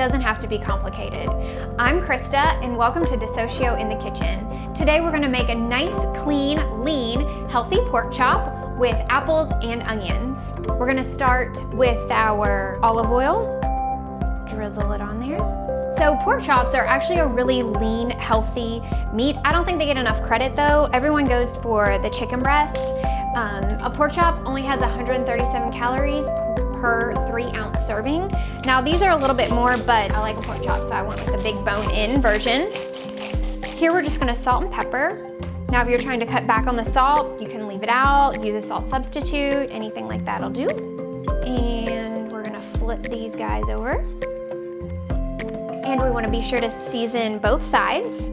doesn't have to be complicated. I'm Krista, and welcome to DeSocio in the Kitchen. Today we're gonna make a nice, clean, lean, healthy pork chop with apples and onions. We're gonna start with our olive oil, drizzle it on there. So pork chops are actually a really lean, healthy meat. I don't think they get enough credit though. Everyone goes for the chicken breast. A pork chop only has 137 calories per 3-ounce serving. Now these are a little bit more, but I like a pork chop, so I went with the big bone-in version. Here we're just gonna salt and pepper. Now if you're trying to cut back on the salt, you can leave it out, use a salt substitute, anything like that'll do. And we're gonna flip these guys over. And we wanna be sure to season both sides.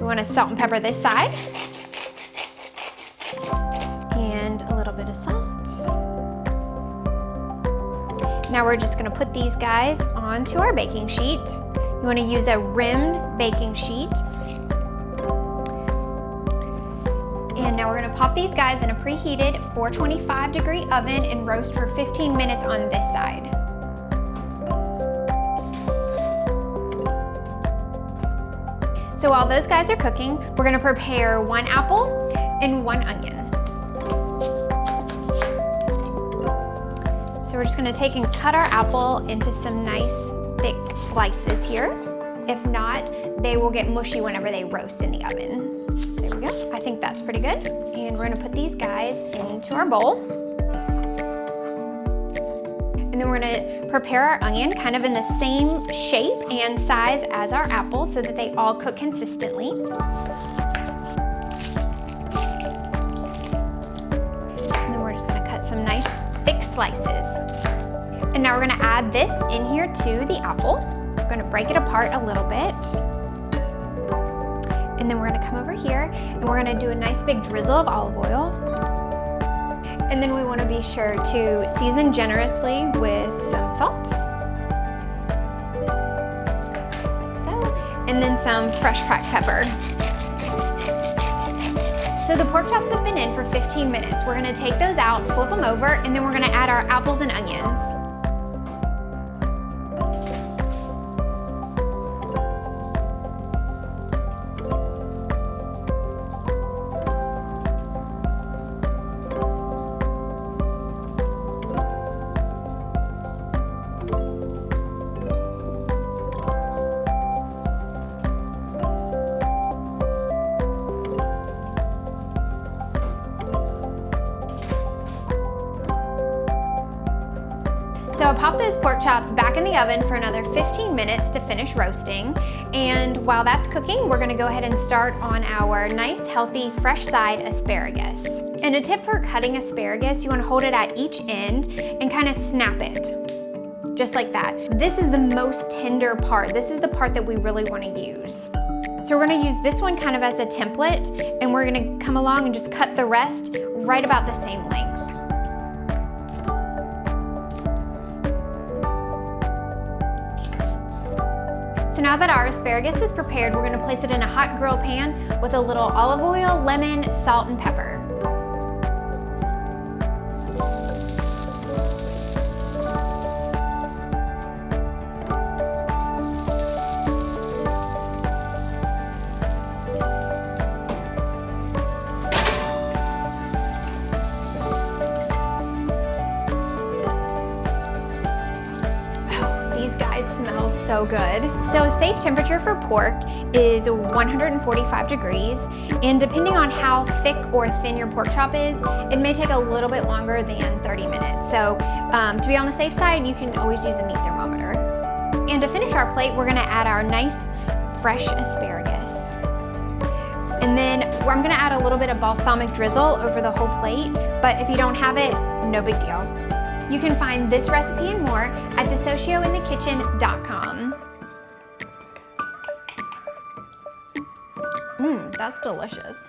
We wanna salt and pepper this side. And a little bit of salt. Now we're just gonna put these guys onto our baking sheet. You wanna use a rimmed baking sheet. And now we're gonna pop these guys in a preheated 425-degree oven and roast for 15 minutes on this side. So while those guys are cooking, we're gonna prepare 1 apple and 1 onion. So we're just gonna take and cut our apple into some nice thick slices here. If not, they will get mushy whenever they roast in the oven. There we go, I think that's pretty good. And we're gonna put these guys into our bowl. And then we're gonna prepare our onion kind of in the same shape and size as our apple so that they all cook consistently. And then we're just gonna cut some nice thick slices. And now we're gonna add this in here to the apple. We're gonna break it apart a little bit. And then we're gonna come over here and we're gonna do a nice big drizzle of olive oil. And then we wanna be sure to season generously with some salt. And then some fresh cracked pepper. So the pork chops have been in for 15 minutes. We're gonna take those out, flip them over, and then we're gonna add our apples and onions. So I'll pop those pork chops back in the oven for another 15 minutes to finish roasting. And while that's cooking, we're gonna go ahead and start on our nice, healthy, fresh side asparagus. And a tip for cutting asparagus, you wanna hold it at each end and kind of snap it, just like that. This is the most tender part. This is the part that we really wanna use. So we're gonna use this one kind of as a template, and we're gonna come along and just cut the rest right about the same length. So now that our asparagus is prepared, we're gonna place it in a hot grill pan with a little olive oil, lemon, salt, and pepper. These guys smell so good. So a safe temperature for pork is 145 degrees, and depending on how thick or thin your pork chop is, it may take a little bit longer than 30 minutes. So to be on the safe side, you can always use a meat thermometer. And to finish our plate, we're gonna add our nice fresh asparagus. And then I'm gonna add a little bit of balsamic drizzle over the whole plate, but if you don't have it, no big deal. You can find this recipe and more at DeSocioInTheKitchen.com. That's delicious.